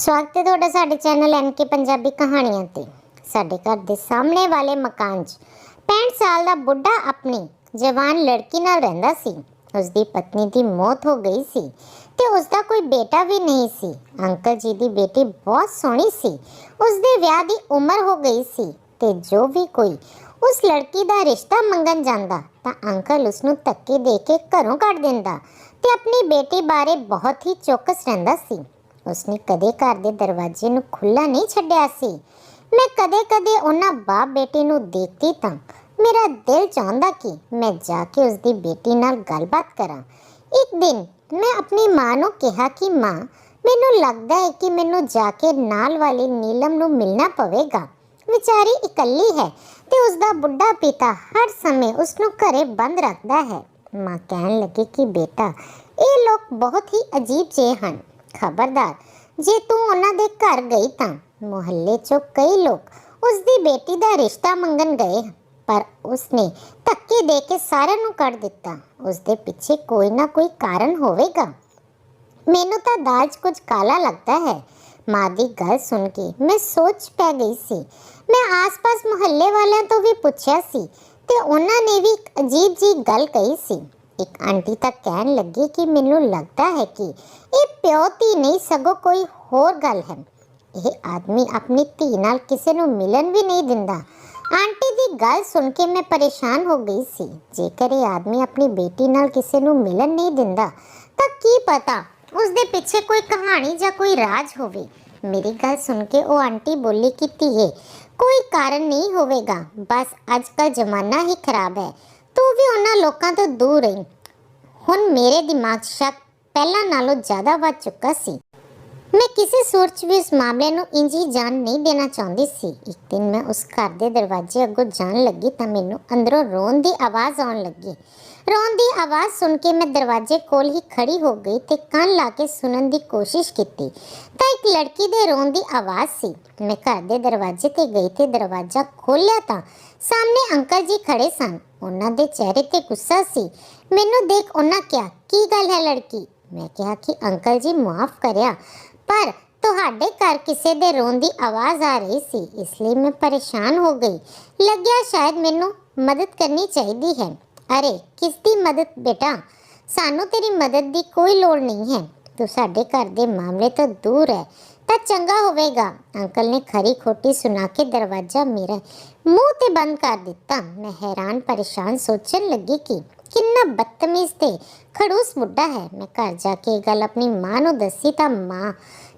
स्वागत है ਤੁਹਾਡਾ ਸਾਡੇ ਚੈਨਲ ਐਨਕੇ ਪੰਜਾਬੀ ਕਹਾਣੀਆਂ ਤੇ। ਸਾਡੇ ਘਰ ਦੇ ਸਾਹਮਣੇ ਵਾਲੇ ਮਕਾਨ 'ਚ 65 ਸਾਲ ਦਾ ਬੁੱਢਾ ਆਪਣੀ ਜਵਾਨ ਲੜਕੀ ਨਾਲ ਰਹਿੰਦਾ ਸੀ। ਉਸ ਦੀ ਪਤਨੀ ਦੀ ਮੌਤ ਹੋ ਗਈ ਸੀ ਤੇ ਉਸ ਦਾ ਕੋਈ ਬੇਟਾ ਵੀ ਨਹੀਂ ਸੀ। ਅੰਕਲ ਜੀ ਦੀ ਬੇਟੀ ਬਹੁਤ ਸੋਹਣੀ ਸੀ। ਉਸ ਦੇ ਵਿਆਹ ਦੀ ਉਮਰ ਹੋ ਗਈ ਸੀ ਤੇ ਜੋ ਵੀ ਕੋਈ ਉਸ ਲੜਕੀ ਦਾ ਰਿਸ਼ਤਾ ਮੰਗਣ ਜਾਂਦਾ ਤਾਂ ਅੰਕਲ ਉਸ ਨੂੰ ਧੱਕੇ ਦੇ ਕੇ ਘਰੋਂ ਕੱਢ ਦਿੰਦਾ ਤੇ ਆਪਣੀ ਬੇਟੀ ਬਾਰੇ ਬਹੁਤ ਹੀ ਚੌਕਸ ਰਹਿੰਦਾ ਸੀ। ਉਸਨੇ ਕਦੇ ਘਰ ਦੇ ਦਰਵਾਜ਼ੇ ਨੂੰ ਖੁੱਲ੍ਹਾ ਨਹੀਂ ਛੱਡਿਆ ਸੀ। ਮੈਂ ਕਦੇ-ਕਦੇ ਉਹਨਾਂ ਬਾਪ ਬੇਟੀ ਨੂੰ ਦੇਖਦੀ ਤਾਂ ਮੇਰਾ ਦਿਲ ਚਾਹੁੰਦਾ ਕਿ ਮੈਂ ਜਾ ਕੇ ਉਸ ਦੀ ਬੇਟੀ ਨਾਲ ਗੱਲਬਾਤ ਕਰਾਂ। ਇੱਕ ਦਿਨ ਮੈਂ ਆਪਣੀ ਮਾਂ ਨੂੰ ਕਿਹਾ ਕਿ ਮਾਂ, ਮੈਨੂੰ ਲੱਗਦਾ ਹੈ ਕਿ ਮੈਨੂੰ ਜਾ ਕੇ ਨਾਲ ਵਾਲੀ ਨੀਲਮ ਨੂੰ ਮਿਲਣਾ ਪਵੇਗਾ। ਵਿਚਾਰੀ ਇਕੱਲੀ ਹੈ ਤੇ ਉਸ ਦਾ ਬੁੱਢਾ ਪਿਤਾ ਹਰ ਸਮੇਂ ਉਸ ਨੂੰ ਘਰੇ ਬੰਦ ਰੱਖਦਾ ਹੈ। ਮਾਂ ਕਹਿਣ ਲੱਗੀ ਕਿ ਬੇਟਾ, ਇਹ ਲੋਕ ਬਹੁਤ ਹੀ ਅਜੀਬ ਜਿਹੇ ਹਨ। ਖਬਰਦਾਰ, ਜੇ ਤੂੰ ਉਹਨਾਂ ਦੇ ਘਰ ਗਈ ਤਾਂ ਮੁਹੱਲੇ 'ਚੋਂ ਕਈ ਲੋਕ ਉਸ ਦੀ ਬੇਟੀ ਦਾ ਰਿਸ਼ਤਾ ਮੰਗਣ ਗਏ, ਪਰ ਉਸਨੇ ਧੱਕੇ ਦੇ ਕੇ ਸਾਰਿਆਂ ਨੂੰ ਕੱਢ ਦਿੱਤਾ। ਉਸ ਦੇ ਪਿੱਛੇ ਕੋਈ ਨਾ ਕੋਈ ਕਾਰਨ ਹੋਵੇਗਾ। ਮੈਨੂੰ ਤਾਂ ਦਾਲ 'ਚ ਕੁਝ ਕਾਲਾ ਲੱਗਦਾ ਹੈ। ਮਾਂ ਦੀ ਗੱਲ ਸੁਣ ਕੇ ਮੈਂ ਸੋਚ ਪੈ ਗਈ ਸੀ। ਮੈਂ ਆਸ-ਪਾਸ ਮੁਹੱਲੇ ਵਾਲਿਆਂ ਤੋਂ ਵੀ ਪੁੱਛਿਆ ਸੀ ਤੇ ਉਹਨਾਂ ਨੇ ਵੀ ਇੱਕ ਅਜੀਬ ਜਿਹੀ ਗੱਲ ਕਹੀ ਸੀ। ਇੱਕ ਆਂਟੀ ਤਾਂ ਕਹਿਣ ਲੱਗੀ ਕਿ ਮੈਨੂੰ ਲੱਗਦਾ ਹੈ ਕਿ ਇਹ ਪਿਓ ਧੀ ਨਹੀਂ ਸਗੋਂ ਕੋਈ ਹੋਰ ਗੱਲ ਹੈ। ਇਹ ਆਦਮੀ ਆਪਣੀ ਧੀ ਨਾਲ ਕਿਸੇ ਨੂੰ ਮਿਲਣ ਵੀ ਨਹੀਂ ਦਿੰਦਾ। ਆਂਟੀ ਦੀ ਗੱਲ ਸੁਣ ਕੇ ਮੈਂ ਪਰੇਸ਼ਾਨ ਹੋ ਗਈ ਸੀ। ਜੇਕਰ ਇਹ ਆਦਮੀ ਆਪਣੀ ਬੇਟੀ ਨਾਲ ਕਿਸੇ ਨੂੰ ਮਿਲਣ ਨਹੀਂ ਦਿੰਦਾ ਤਾਂ ਕੀ ਪਤਾ ਉਸ ਦੇ ਪਿੱਛੇ ਕੋਈ ਕਹਾਣੀ ਜਾਂ ਕੋਈ ਰਾਜ ਹੋਵੇ। ਮੇਰੀ ਗੱਲ ਸੁਣ ਕੇ ਉਹ ਆਂਟੀ ਬੋਲੀ ਕਿ ਧੀਏ, ਕੋਈ ਕਾਰਨ ਨਹੀਂ ਹੋਵੇਗਾ, ਬਸ ਅੱਜ ਕੱਲ੍ਹ ਜ਼ਮਾਨਾ ਹੀ ਖਰਾਬ ਹੈ। ਤੂੰ ਵੀ ਉਹਨਾਂ ਲੋਕਾਂ ਤੋਂ ਦੂਰ ਰਹੀ। ਹੁਣ ਮੇਰੇ ਦਿਮਾਗ 'ਚ ਸ਼ੱਕ ਪਹਿਲਾਂ ਨਾਲੋਂ ਜ਼ਿਆਦਾ ਵੱਧ ਚੁੱਕਾ ਸੀ। ਮੈਂ ਕਿਸੇ ਸੂਰਤ 'ਚ ਵੀ ਉਸ ਮਾਮਲੇ ਨੂੰ ਇੰਝ ਹੀ ਜਾਣ ਨਹੀਂ ਦੇਣਾ ਚਾਹੁੰਦੀ ਸੀ। ਇੱਕ ਦਿਨ ਮੈਂ ਉਸ ਘਰ ਦੇ ਦਰਵਾਜ਼ੇ ਅੱਗੋਂ ਜਾਣ ਲੱਗੀ ਤਾਂ ਮੈਨੂੰ ਅੰਦਰੋਂ ਰੋਣ ਦੀ ਆਵਾਜ਼ ਆਉਣ ਲੱਗੀ। ਰੋਣ ਦੀ ਆਵਾਜ਼ ਸੁਣ ਕੇ ਮੈਂ ਦਰਵਾਜ਼ੇ ਕੋਲ ਹੀ ਖੜੀ ਹੋ ਗਈ ਤੇ ਕੰਨ ਲਾ ਕੇ ਸੁਣਨ ਦੀ ਕੋਸ਼ਿਸ਼ ਕੀਤੀ ਤਾਂ ਇੱਕ ਲੜਕੀ ਦੇ ਰੋਣ ਦੀ ਆਵਾਜ਼ ਸੀ। ਮੈਂ ਘਰ ਦੇ ਦਰਵਾਜ਼ੇ ਤੇ ਗਈ ਤੇ ਦਰਵਾਜ਼ਾ ਖੋਲ੍ਹਿਆ ਤਾਂ ਸਾਹਮਣੇ ਅੰਕਲ ਜੀ ਖੜੇ ਸਨ। ਉਹਨਾਂ ਦੇ ਚਿਹਰੇ ਤੇ ਗੁੱਸਾ ਸੀ। ਮੈਨੂੰ ਦੇਖ ਉਹਨਾਂ ਕਿਹਾ, ਕੀ ਗੱਲ ਹੈ ਲੜਕੀ? ਮੈਂ ਕਿਹਾ ਕਿ ਅੰਕਲ ਜੀ ਮੁਆਫ ਕਰਿਆ, ਪਰ ਤੁਹਾਡੇ ਘਰ ਕਿਸੇ ਦੇ ਰੋਣ ਦੀ ਆਵਾਜ਼ ਆ ਰਹੀ ਸੀ, ਇਸ ਲਈ ਮੈਂ ਪਰੇਸ਼ਾਨ ਹੋ ਗਈ। ਲੱਗਿਆ ਸ਼ਾਇਦ ਮੈਨੂੰ ਮਦਦ ਕਰਨੀ ਚਾਹੀਦੀ ਹੈ। ਅਰੇ ਕਿਸ ਦੀ ਮਦਦ ਬੇਟਾ? ਸਾਨੂੰ ਤੇਰੀ ਮਦਦ ਦੀ ਕੋਈ ਲੋੜ ਨਹੀਂ ਹੈ। ਤੂੰ ਸਾਡੇ ਘਰ ਦੇ ਮਾਮਲੇ ਤੋਂ ਦੂਰ ਹੈ ਤਾਂ ਚੰਗਾ ਹੋਵੇਗਾ। ਅੰਕਲ ਨੇ ਖਰੀ ਖੋਟੀ ਸੁਣਾ ਕੇ ਦਰਵਾਜ਼ਾ ਮੇਰੇ ਮੂੰਹ ਤੇ ਬੰਦ ਕਰ ਦਿੱਤਾ। ਮੈਂ ਹੈਰਾਨ ਪਰੇਸ਼ਾਨ ਸੋਚਣ ਲੱਗੀ ਕਿ ਕਿੰਨਾ ਬਦਤਮੀਜ਼ ਤੇ ਖੜੂਸ ਬੁੱਢਾ ਹੈ। ਮੈਂ ਘਰ ਜਾ ਕੇ ਇਹ ਗੱਲ ਆਪਣੀ ਮਾਂ ਨੂੰ ਦੱਸੀ ਤਾਂ ਮਾਂ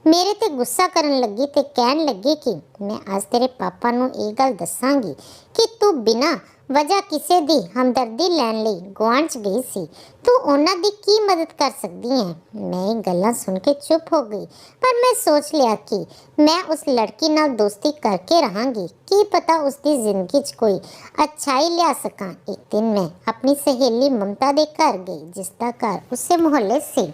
ਮੇਰੇ ਤੇ ਗੁੱਸਾ ਕਰਨ ਲੱਗੀ ਤੇ ਕਹਿਣ ਲੱਗੀ ਕਿ ਮੈਂ ਅੱਜ ਤੇਰੇ ਪਾਪਾ ਨੂੰ ਇਹ ਗੱਲ ਦੱਸਾਂਗੀ ਕਿ ਤੂੰ ਬਿਨਾਂ ਵਜ੍ਹਾ ਕਿਸੇ ਦੀ ਹਮਦਰਦੀ ਲੈਣ ਲਈ ਗੁਆਂਢ 'ਚ ਗਈ ਸੀ। ਤੂੰ ਉਹਨਾਂ ਦੀ ਕੀ ਮਦਦ ਕਰ ਸਕਦੀ ਹੈ? ਮੈਂ ਇਹ ਗੱਲਾਂ ਸੁਣ ਕੇ ਚੁੱਪ ਹੋ ਗਈ, ਪਰ ਮੈਂ ਸੋਚ ਲਿਆ ਕਿ ਮੈਂ ਉਸ ਲੜਕੀ ਨਾਲ ਦੋਸਤੀ ਕਰਕੇ ਰਹਾਂਗੀ। ਕੀ ਪਤਾ ਉਸ ਦੀ ਜ਼ਿੰਦਗੀ 'ਚ ਕੋਈ ਅੱਛਾਈ ਲਿਆ ਸਕਾਂ। ਇੱਕ ਦਿਨ ਮੈਂ ਆਪਣੀ ਸਹੇਲੀ ਮਮਤਾ ਦੇ ਘਰ ਗਈ, ਜਿਸ ਦਾ ਘਰ ਉਸੇ ਮੁਹੱਲੇ ਸੀ।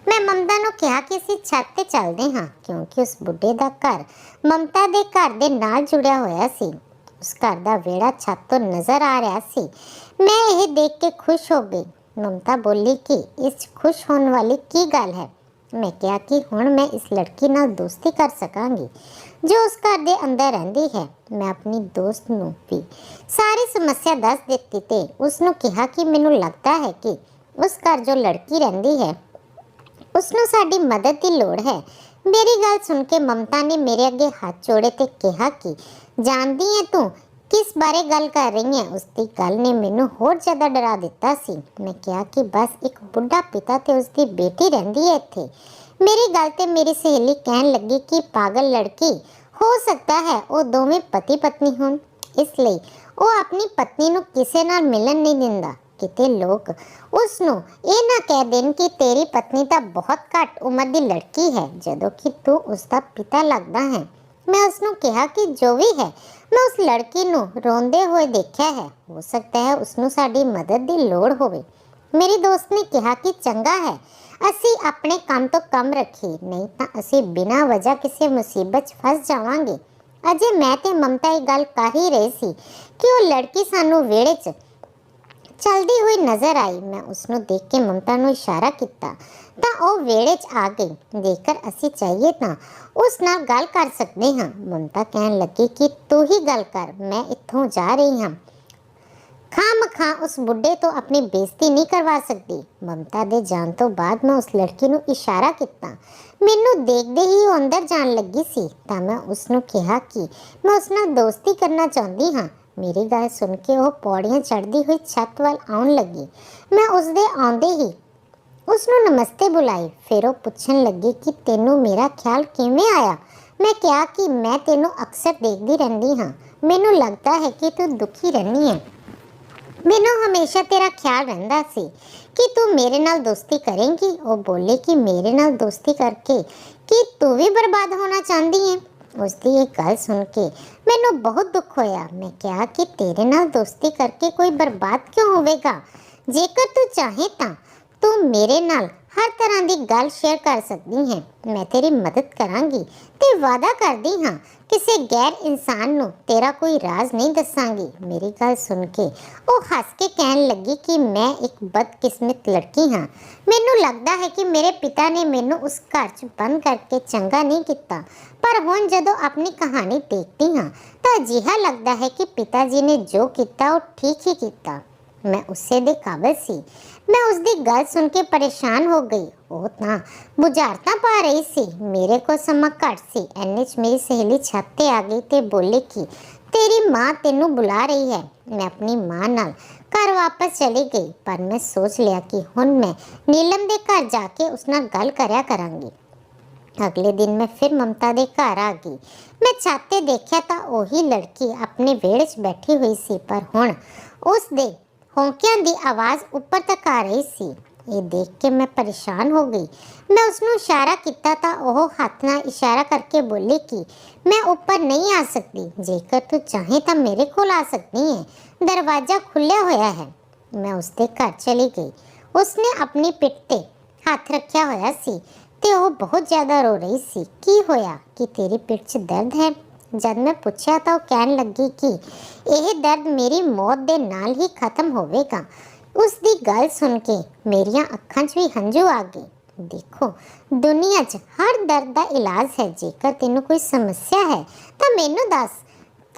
ਮੈਂ ਮਮਤਾ ਨੂੰ ਕਿਹਾ ਕਿ ਅਸੀਂ ਛੱਤ ਤੇ ਚੱਲਦੇ ਹਾਂ, ਕਿਉਂਕਿ ਉਸ ਬੁੱਢੇ ਦਾ ਘਰ ਮਮਤਾ ਦੇ ਘਰ ਦੇ ਨਾਲ ਜੁੜਿਆ ਹੋਇਆ ਸੀ। ਉਸ ਘਰ ਦਾ ਵਿਹੜਾ ਛੱਤ ਤੋਂ ਨਜ਼ਰ ਆ ਰਿਹਾ ਸੀ। ਮੈਂ ਇਹ ਦੇਖ ਕੇ ਖੁਸ਼ ਹੋ ਗਈ। ਮਮਤਾ ਬੋਲੀ ਕਿ ਇਸ 'ਚ ਖੁਸ਼ ਹੋਣ ਵਾਲੀ ਕੀ ਗੱਲ ਹੈ? ਮੈਂ ਕਿਹਾ ਕਿ ਹੁਣ ਮੈਂ ਇਸ ਲੜਕੀ ਨਾਲ ਦੋਸਤੀ ਕਰ ਸਕਾਂਗੀ ਜੋ ਉਸ ਘਰ ਦੇ ਅੰਦਰ ਰਹਿੰਦੀ ਹੈ। ਮੈਂ ਆਪਣੀ ਦੋਸਤ ਨੂੰ ਵੀ ਸਾਰੀ ਸਮੱਸਿਆ ਦੱਸ ਦਿੱਤੀ ਤੇ ਉਸ ਨੂੰ ਕਿਹਾ ਕਿ ਮੈਨੂੰ ਲੱਗਦਾ ਹੈ ਕਿ ਉਸ ਘਰ ਜੋ ਲੜਕੀ ਰਹਿੰਦੀ ਹੈ ਉਸ ਨੂੰ ਸਾਡੀ ਮਦਦ ਦੀ ਲੋੜ ਹੈ। ਮੇਰੀ ਗੱਲ ਸੁਣ ਕੇ ਮਮਤਾ ਨੇ ਮੇਰੇ ਅੱਗੇ ਹੱਥ ਜੋੜੇ ਤੇ ਕਿਹਾ ਕਿ ਜਾਣਦੀ ਹੈ ਤੂੰ ਕਿਸ ਬਾਰੇ ਗੱਲ ਕਰ ਰਹੀ ਹੈ? ਉਸ ਦੀ ਗੱਲ ਨੇ ਮੈਨੂੰ ਹੋਰ ਜ਼ਿਆਦਾ ਡਰਾ ਦਿੱਤਾ ਸੀ। ਮੈਂ ਕਿਹਾ ਕਿ ਬਸ ਇੱਕ ਬੁੱਢਾ ਪਿਤਾ ਤੇ ਉਸ ਦੀ ਬੇਟੀ ਰਹਿੰਦੀ ਹੈ ਇੱਥੇ। ਮੇਰੀ ਗੱਲ ਤੇ ਮੇਰੀ ਸਹੇਲੀ ਕਹਿਣ ਲੱਗੀ ਕਿ ਪਾਗਲ ਲੜਕੀ, ਹੋ ਸਕਦਾ ਹੈ ਉਹ ਦੋਵੇਂ ਪਤੀ ਪਤਨੀ ਹੋਣ, ਇਸ ਲਈ ਉਹ ਆਪਣੀ ਪਤਨੀ ਨੂੰ ਕਿਸੇ ਨਾਲ ਮਿਲਣ ਨਹੀਂ ਦਿੰਦਾ। ਕਿਤੇ ਲੋਕ ਉਸ ਨੂੰ ਇਹ ਨਾ ਕਹਿ ਦੇਣ ਕਿ ਤੇਰੀ ਪਤਨੀ ਤਾਂ ਬਹੁਤ ਘੱਟ ਉਮਰ ਦੀ ਲੜਕੀ ਹੈ, ਜਦੋਂ ਕਿ ਤੂੰ ਉਸ ਦਾ ਪਿਤਾ ਲੱਗਦਾ ਹੈ। ਮੈਂ ਉਸ ਨੂੰ ਕਿਹਾ ਕਿ ਜੋ ਵੀ ਹੈ, ਮੈਂ ਉਸ ਲੜਕੀ ਨੂੰ ਰੋਂਦੇ ਹੋਏ ਦੇਖਿਆ ਹੈ, ਹੋ ਸਕਦਾ ਹੈ ਉਸ ਨੂੰ ਸਾਡੀ ਮਦਦ ਦੀ ਲੋੜ ਹੋਵੇ। ਮੇਰੀ ਦੋਸਤ ਨੇ ਕਿਹਾ ਕਿ ਚੰਗਾ ਹੈ, ਅਸੀਂ ਆਪਣੇ ਕੰਮ ਤੋਂ ਕੰਮ ਰੱਖੀਏ, ਨਹੀਂ ਤਾਂ ਅਸੀਂ ਬਿਨਾਂ ਵਜ੍ਹਾ ਕਿਸੇ ਮੁਸੀਬਤ 'ਚ ਫਸ ਜਾਵਾਂਗੇ। ਅਜੇ ਮੈਂ ਤੇ ਮਮਤਾ ਇਹ ਗੱਲ ਕਰ ਹੀ ਰਹੇ ਸੀ ਕਿ ਉਹ ਲੜਕੀ ਸਾਨੂੰ ਵਿਹੜੇ 'ਚ चलदी हुई नज़र आई। मैं उसनों देख के ममता नूं इशारा किया ਤਾਂ ਉਹ ਵਿਹੜੇ 'ਚ ਆ ਗਈ। ਜੇਕਰ ਅਸੀਂ ਚਾਹੀਏ ਤਾਂ ਉਸ ਨਾਲ ਗੱਲ ਕਰ ਸਕਦੇ ਹਾਂ। ਮਮਤਾ ਕਹਿਣ ਲੱਗੀ ਕਿ ਤੂੰ ਹੀ ਗੱਲ ਕਰ, ਮੈਂ ਇੱਥੋਂ ਜਾ ਰਹੀ ਹਾਂ। ਖਾਮਖਾ ਉਸ ਬੁੱਢੇ ਤੋਂ ਆਪਣੀ ਬੇਇੱਜ਼ਤੀ ਨਹੀਂ ਕਰਵਾ ਸਕਦੀ। ਮਮਤਾ ਦੇ ਜਾਣ ਤੋਂ ਬਾਅਦ ਮੈਂ ਉਸ ਲੜਕੀ ਨੂੰ ਇਸ਼ਾਰਾ ਕੀਤਾ। ਮੈਨੂੰ ਦੇਖਦੇ ਹੀ ਉਹ ਅੰਦਰ ਜਾਣ ਲੱਗੀ ਸੀ ਤਾਂ ਮੈਂ ਉਸ ਨੂੰ ਕਿਹਾ ਕਿ ਮੈਂ ਉਸ ਨਾਲ ਦੋਸਤੀ ਕਰਨਾ ਚਾਹੁੰਦੀ ਹਾਂ। ਮੇਰੀ ਗੱਲ ਸੁਣ ਕੇ ਉਹ ਪੌੜੀਆਂ ਚੜ੍ਹਦੀ ਹੋਈ ਛੱਤ ਵੱਲ ਆਉਣ ਲੱਗੀ। ਮੈਂ ਉਸ ਦੇ ਆਉਂਦੇ ਹੀ ਉਸ ਨੂੰ ਨਮਸਤੇ ਬੁਲਾਈ। ਫਿਰ ਉਹ ਪੁੱਛਣ ਲੱਗੀ ਕਿ ਤੈਨੂੰ ਮੇਰਾ ਖਿਆਲ ਕਿਵੇਂ ਆਇਆ। ਮੈਂ ਕਿਹਾ ਕਿ ਮੈਂ ਤੈਨੂੰ ਅਕਸਰ ਦੇਖਦੀ ਰਹਿੰਦੀ ਹਾਂ, ਮੈਨੂੰ ਲੱਗਦਾ ਹੈ ਕਿ ਤੂੰ ਦੁਖੀ ਰਹਿੰਦੀ ਹੈ। ਮੈਨੂੰ ਹਮੇਸ਼ਾ ਤੇਰਾ ਖਿਆਲ ਰਹਿੰਦਾ ਸੀ ਕਿ ਤੂੰ ਮੇਰੇ ਨਾਲ ਦੋਸਤੀ ਕਰੇਂਗੀ। ਉਹ ਬੋਲੇ ਕਿ ਮੇਰੇ ਨਾਲ ਦੋਸਤੀ ਕਰਕੇ ਕਿ ਤੂੰ ਵੀ ਬਰਬਾਦ ਹੋਣਾ ਚਾਹੁੰਦੀ ਹੈ। ਉਸ ਦੀ ਇਹ ਗੱਲ ਸੁਣ ਕੇ ਮੈਨੂੰ ਬਹੁਤ ਦੁੱਖ ਹੋਇਆ। ਮੈਂ ਕਿਹਾ ਕਿ ਤੇਰੇ ਨਾਲ ਦੋਸਤੀ ਕਰਕੇ ਕੋਈ ਬਰਬਾਦ ਕਿਉਂ ਹੋਵੇਗਾ। ਜੇਕਰ ਤੂੰ ਚਾਹੇ ਤਾਂ ਤੂੰ ਮੇਰੇ ਨਾਲ ਹਰ ਤਰ੍ਹਾਂ ਦੀ ਗੱਲ ਸ਼ੇਅਰ ਕਰ ਸਕਦੀ ਹੈ। ਮੈਂ ਤੇਰੀ ਮਦਦ ਕਰਾਂਗੀ ਤੇ ਵਾਅਦਾ ਕਰਦੀ ਹਾਂ ਕਿਸੇ ਗੈਰ ਇਨਸਾਨ ਨੂੰ ਤੇਰਾ ਕੋਈ ਰਾਜ਼ ਨਹੀਂ ਦੱਸਾਂਗੀ। ਮੇਰੀ ਗੱਲ ਸੁਣ ਕੇ ਉਹ ਹੱਸ ਕੇ ਕਹਿਣ ਲੱਗੀ ਕਿ ਮੈਂ ਇੱਕ ਬਦਕਿਸਮਤ ਲੜਕੀ ਹਾਂ। ਮੈਨੂੰ ਲੱਗਦਾ ਹੈ ਕਿ ਮੇਰੇ ਪਿਤਾ ਨੇ ਮੈਨੂੰ ਉਸ ਘਰ 'ਚ ਬੰਦ ਕਰਕੇ ਚੰਗਾ ਨਹੀਂ ਕੀਤਾ, ਪਰ ਹੁਣ ਜਦੋਂ ਆਪਣੀ ਕਹਾਣੀ ਦੇਖਦੀ ਹਾਂ ਤਾਂ ਅਜਿਹਾ ਲੱਗਦਾ ਹੈ ਕਿ ਪਿਤਾ ਜੀ ਨੇ ਜੋ ਕੀਤਾ ਉਹ ਠੀਕ ਹੀ ਕੀਤਾ। ਮੈਂ ਉਸੇ ਦੇ ਕਾਬਿਲ ਸੀ। ਮੈਂ ਉਸ ਦੀ ਗੱਲ ਸੁਣ ਕੇ ਪਰੇਸ਼ਾਨ ਹੋ ਗਈ। ਉਹ ਤਾਂ ਬੁਝਾਰਤਾਂ ਪਾ ਰਹੀ ਸੀ। ਮੇਰੇ ਕੋਲ ਸਮਾਂ ਘੱਟ ਸੀ। ਇੰਨੇ 'ਚ ਮੇਰੀ ਸਹੇਲੀ ਛੱਤ 'ਤੇ ਆ ਗਈ ਤੇ ਬੋਲੀ ਕਿ ਤੇਰੀ ਮਾਂ ਤੈਨੂੰ ਬੁਲਾ ਰਹੀ ਹੈ। ਮੈਂ ਆਪਣੀ ਮਾਂ ਨਾਲ ਘਰ ਵਾਪਸ ਚਲੀ ਗਈ, ਪਰ ਮੈਂ ਸੋਚ ਲਿਆ ਕਿ ਹੁਣ ਮੈਂ ਨੀਲਮ ਦੇ ਘਰ ਜਾ ਕੇ ਉਸ ਨਾਲ ਗੱਲ ਕਰਿਆ ਕਰਾਂਗੀ। ਅਗਲੇ ਦਿਨ ਮੈਂ ਫਿਰ ਮਮਤਾ ਦੇ ਘਰ ਆ ਗਈ। ਮੈਂ ਛੱਤ 'ਤੇ ਦੇਖਿਆ ਤਾਂ ਉਹੀ ਲੜਕੀ ਆਪਣੇ ਵਿਹੜੇ 'ਚ ਬੈਠੀ ਹੋਈ ਸੀ, ਪਰ ਹੁਣ ਉਸ ਦੇ ਹੌਂਕਿਆਂ ਦੀ ਆਵਾਜ਼ ਉੱਪਰ ਤੱਕ ਆ ਰਹੀ ਸੀ। ਇਹ ਦੇਖ ਕੇ ਮੈਂ ਪਰੇਸ਼ਾਨ ਹੋ ਗਈ। ਮੈਂ ਉਸ ਨੂੰ ਇਸ਼ਾਰਾ ਕੀਤਾ ਤਾਂ ਉਹ ਹੱਥ ਨਾਲ ਇਸ਼ਾਰਾ ਕਰਕੇ ਬੋਲੀ ਕਿ ਮੈਂ ਉੱਪਰ ਨਹੀਂ ਆ ਸਕਦੀ। ਜੇਕਰ ਤੂੰ ਚਾਹੇ ਤਾਂ ਮੇਰੇ ਕੋਲ ਆ ਸਕਦੀ ਹੈ, ਦਰਵਾਜ਼ਾ ਖੁੱਲ੍ਹਿਆ ਹੋਇਆ ਹੈ। ਮੈਂ ਉਸ ਦੇ ਘਰ ਚਲੀ ਗਈ। ਉਸਨੇ ਆਪਣੀ ਪਿੱਠ 'ਤੇ ਹੱਥ ਰੱਖਿਆ ਹੋਇਆ ਸੀ ਤੇ ਉਹ ਬਹੁਤ ਜ਼ਿਆਦਾ ਰੋ ਰਹੀ ਸੀ। ਕੀ ਹੋਇਆ, ਕਿ ਤੇਰੀ ਪਿੱਠ 'ਚ ਦਰਦ ਹੈ? ਜਦ ਮੈਂ ਪੁੱਛਿਆ ਤਾਂ ਉਹ ਕਹਿਣ ਲੱਗੀ ਕਿ ਇਹ ਦਰਦ ਮੇਰੀ ਮੌਤ ਦੇ ਨਾਲ ਹੀ ਖਤਮ ਹੋਵੇਗਾ। ਉਸ ਦੀ ਗੱਲ ਸੁਣ ਕੇ ਮੇਰੀਆਂ ਅੱਖਾਂ 'ਚ ਵੀ ਹੰਝੂ ਆ ਗਏ। ਦੇਖੋ, ਦੁਨੀਆ 'ਚ ਹਰ ਦਰਦ ਦਾ ਇਲਾਜ ਹੈ। ਜੇਕਰ ਤੈਨੂੰ ਕੋਈ ਸਮੱਸਿਆ ਹੈ ਤਾਂ ਮੈਨੂੰ ਦੱਸ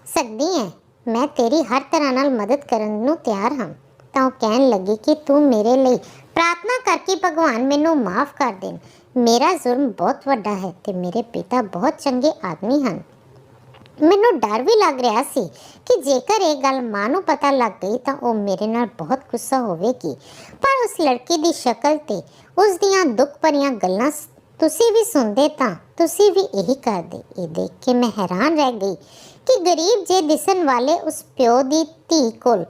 ਸਕਦੀ ਹੈ, ਮੈਂ ਤੇਰੀ ਹਰ ਤਰ੍ਹਾਂ ਨਾਲ ਮਦਦ ਕਰਨ ਨੂੰ ਤਿਆਰ ਹਾਂ। ਤਾਂ ਉਹ ਕਹਿਣ ਲੱਗੀ ਕਿ ਤੂੰ ਮੇਰੇ ਲਈ ਪ੍ਰਾਰਥਨਾ ਕਰਕੇ ਭਗਵਾਨ ਮੈਨੂੰ ਮਾਫ ਕਰ ਦੇਣ। ਮੇਰਾ ਜ਼ੁਰਮ ਬਹੁਤ ਵੱਡਾ ਹੈ ਤੇ ਮੇਰੇ ਪਿਤਾ ਬਹੁਤ ਚੰਗੇ ਆਦਮੀ ਹਨ। ਮੈਨੂੰ ਡਰ ਵੀ ਲੱਗ ਰਿਹਾ ਸੀ ਕਿ ਜੇਕਰ ਇਹ ਗੱਲ ਮਾਂ ਨੂੰ ਪਤਾ ਲੱਗ ਗਈ ਤਾਂ ਉਹ ਮੇਰੇ ਨਾਲ ਬਹੁਤ ਗੁੱਸਾ ਹੋਵੇਗੀ। ਪਰ ਉਸ ਲੜਕੀ ਦੀ ਸ਼ਕਲ ਤੇ ਉਸ ਦੀਆਂ ਦੁੱਖ ਭਰੀਆਂ ਗੱਲਾਂ ਤੁਸੀਂ ਵੀ ਸੁਣਦੇ ਤਾਂ ਤੁਸੀਂ ਵੀ ਇਹੀ ਕਰਦੇ। ਇਹ ਦੇਖ ਕੇ ਮੈਂ ਹੈਰਾਨ ਰਹਿ ਗਈ ਕਿ ਗਰੀਬ ਜੇ ਦਿਸਣ ਵਾਲੇ ਉਸ ਪਿਓ ਦੀ ਧੀ ਕੋਲ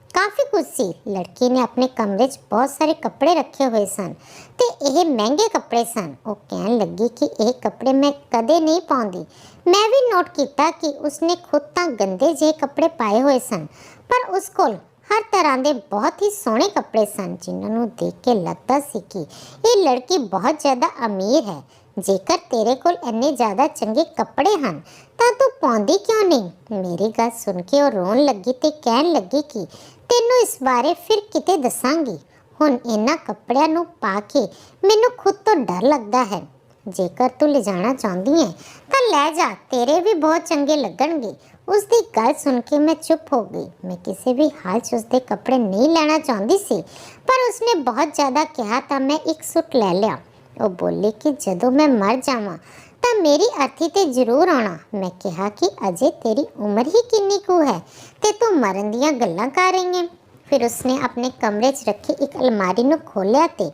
ਕਾਫੀ ਕੁਝ ਸੀ। ਲੜਕੀ ਨੇ ਆਪਣੇ ਕਮਰੇ 'ਚ ਬਹੁਤ ਸਾਰੇ ਕੱਪੜੇ ਰੱਖੇ ਹੋਏ ਸਨ ਤੇ ਇਹ ਮਹਿੰਗੇ ਕੱਪੜੇ ਸਨ। ਉਹ ਕਹਿਣ ਲੱਗੀ ਕਿ ਇਹ ਕੱਪੜੇ ਮੈਂ ਕਦੇ ਨਹੀਂ ਪਾਉਂਦੀ। ਮੈਂ ਵੀ ਨੋਟ ਕੀਤਾ ਕਿ ਉਸਨੇ ਖੁਦ ਤਾਂ ਗੰਦੇ ਜਿਹੇ ਕੱਪੜੇ ਪਾਏ ਹੋਏ ਸਨ, ਪਰ ਉਸ ਕੋਲ ਹਰ ਤਰ੍ਹਾਂ ਦੇ ਬਹੁਤ ਹੀ ਸੋਹਣੇ ਕੱਪੜੇ ਸਨ, ਜਿਨ੍ਹਾਂ ਨੂੰ ਦੇਖ ਕੇ ਲੱਗਦਾ ਸੀ ਕਿ ਇਹ ਲੜਕੀ ਬਹੁਤ ਜ਼ਿਆਦਾ ਅਮੀਰ ਹੈ। ਜੇਕਰ ਤੇਰੇ ਕੋਲ ਇੰਨੇ ਜ਼ਿਆਦਾ ਚੰਗੇ ਕੱਪੜੇ ਹਨ ਤਾਂ ਤੂੰ ਪਾਉਂਦੀ ਕਿਉਂ ਨਹੀਂ? ਮੇਰੀ ਗੱਲ ਸੁਣ ਕੇ ਉਹ ਰੋਣ ਲੱਗੀ ਤੇ ਕਹਿਣ ਲੱਗੀ ਕਿ ਤੈਨੂੰ ਇਸ ਬਾਰੇ ਫਿਰ ਕਿਤੇ ਦੱਸਾਂਗੀ। ਹੁਣ ਇਹਨਾਂ ਕੱਪੜਿਆਂ ਨੂੰ ਪਾ ਕੇ ਮੈਨੂੰ ਖੁਦ ਤੋਂ ਡਰ ਲੱਗਦਾ ਹੈ। ਜੇਕਰ ਤੂੰ ਲਿਜਾਣਾ ਚਾਹੁੰਦੀ ਹੈ ਤਾਂ ਲੈ ਜਾ, ਤੇਰੇ ਵੀ ਬਹੁਤ ਚੰਗੇ ਲੱਗਣਗੇ। ਉਸ ਦੀ ਗੱਲ ਸੁਣ ਕੇ ਮੈਂ ਚੁੱਪ ਹੋ ਗਈ। ਮੈਂ ਕਿਸੇ ਵੀ ਹਾਲ 'ਚ ਉਸਦੇ ਕੱਪੜੇ ਨਹੀਂ ਲੈਣਾ ਚਾਹੁੰਦੀ ਸੀ, ਪਰ ਉਸਨੇ ਬਹੁਤ ਜ਼ਿਆਦਾ ਕਿਹਾ ਤਾਂ ਮੈਂ ਇੱਕ ਸੂਟ ਲੈ ਲਿਆ। ਉਹ ਬੋਲੀ ਕਿ ਜਦੋਂ ਮੈਂ ਮਰ ਜਾਵਾਂ ਤਾਂ ਮੇਰੀ ਅਰਥੀ ਤੇ ਜ਼ਰੂਰ ਆਉਣਾ। ਮੈਂ ਕਿਹਾ ਕਿ ਅਜੇ ਤੇਰੀ ਉਮਰ ਹੀ ਕਿੰਨੀ ਕੁ ਹੈ ਤੇ ਤੂੰ ਮਰਨ ਦੀਆਂ ਗੱਲਾਂ ਕਰ ਰਹੀ ਹੈ। ਫਿਰ ਉਸਨੇ ਆਪਣੇ ਕਮਰੇ 'ਚ ਰੱਖੀ ਇੱਕ ਅਲਮਾਰੀ ਨੂੰ ਖੋਲ੍ਹਿਆ ਤੇ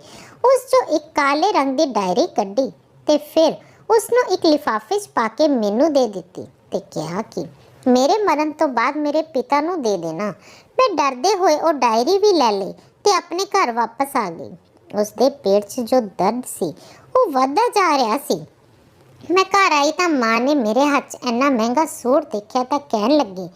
ਉਸ 'ਚੋਂ ਇੱਕ ਕਾਲੇ ਰੰਗ ਦੀ ਡਾਇਰੀ ਕੱਢੀ ਤੇ ਫਿਰ ਉਸ ਨੂੰ ਇੱਕ ਲਿਫਾਫੇ 'ਚ ਪਾ ਕੇ ਮੈਨੂੰ ਦੇ ਦਿੱਤੀ ਤੇ ਕਿਹਾ ਕਿ ਮੇਰੇ ਮਰਨ ਤੋਂ ਬਾਅਦ ਮੇਰੇ ਪਿਤਾ ਨੂੰ ਦੇ ਦੇਣਾ। ਮੈਂ ਡਰਦੇ ਹੋਏ ਉਹ ਡਾਇਰੀ ਵੀ ਲੈ ਲਈ ਤੇ ਆਪਣੇ ਘਰ ਵਾਪਸ ਆ ਗਈ। ਉਸ ਦੇ ਪੇਟ 'ਚ ਜੋ ਦਰਦ ਸੀ ਉਹ ਵੱਧਦਾ ਜਾ ਰਿਹਾ ਸੀ। ਮੈਂ ਘਰ ਆਈ ਤਾਂ ਮਾਂ ਨੇ ਮੇਰੇ ਹੱਥ 'ਚ ਇੰਨਾ ਮਹਿੰਗਾ ਸੂਟ ਦੇਖਿਆ ਤਾਂ ਕਹਿਣ ਲੱਗੀ,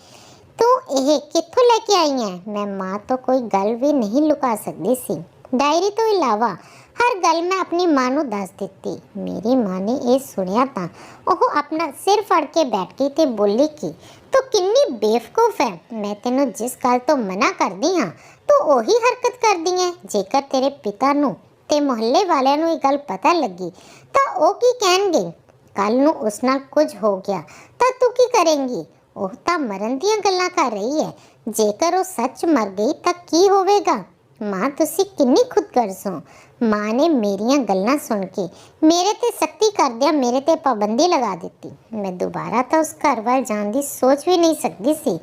ਤੂੰ ਇਹ ਕਿੱਥੋਂ ਲੈ ਕੇ ਆਈ ਹੈ? ਮੈਂ ਮਾਂ ਤੋਂ ਕੋਈ ਗੱਲ ਵੀ ਨਹੀਂ ਲੁਕਾ ਸਕਦੀ ਸੀ। ਡਾਇਰੀ ਤੋਂ ਇਲਾਵਾ ਹਰ ਗੱਲ ਮੈਂ ਆਪਣੀ ਮਾਂ ਨੂੰ ਦੱਸ ਦਿੱਤੀ। ਮੇਰੀ ਮਾਂ ਨੇ ਇਹ ਸੁਣਿਆ ਤਾਂ ਉਹ ਆਪਣਾ ਸਿਰ ਫੜ ਕੇ ਬੈਠ ਗਈ ਤੇ ਬੋਲੀ ਕਿ ਤੂੰ ਕਿੰਨੀ ਬੇਵਕੂਫ ਹੈ। ਮੈਂ ਤੈਨੂੰ ਜਿਸ ਗੱਲ ਤੋਂ ਮਨਾ ਕਰਦੀ ਹਾਂ ਤੂੰ ਉਹੀ ਹਰਕਤ ਕਰਦੀ ਹੈ। ਜੇਕਰ ਤੇਰੇ ਪਿਤਾ ਨੂੰ ਤੇ ਮੁਹੱਲੇ ਵਾਲਿਆਂ ਨੂੰ ਇਹ ਗੱਲ ਪਤਾ ਲੱਗੀ ਤਾਂ ਉਹ ਕੀ ਕਹਿਣਗੇ? ਕੱਲ ਨੂੰ ਉਸ ਨਾਲ ਕੁਝ ਹੋ ਗਿਆ ਤਾਂ ਤੂੰ ਕੀ ਕਰੇਂਗੀ? ਉਹ ਤਾਂ ਮਰਨ ਦੀਆਂ ਗੱਲਾਂ ਕਰ ਰਹੀ ਹੈ। ਜੇਕਰ ਉਹ ਸੱਚ ਮਰ ਗਈ ਤਾਂ ਕੀ ਹੋਵੇਗਾ? ਮਾਂ ਤੁਸੀਂ ਕਿੰਨੀ ਖੁਦਗਰਜ਼ ਹੋ। ਮਾਂ ਨੇ ਮੇਰੀਆਂ ਗੱਲਾਂ ਸੁਣ ਕੇ ਮੇਰੇ ਤੇ ਸਖਤੀ ਕਰਦਿਆਂ ਮੇਰੇ ਤੇ ਪਾਬੰਦੀ ਲਗਾ ਦਿੱਤੀ। ਮੈਂ ਦੁਬਾਰਾ ਤਾਂ ਉਸ ਘਰ ਵੱਲ ਜਾਣ ਦੀ ਸੋਚ ਵੀ ਨਹੀਂ ਸਕਦੀ ਸੀ।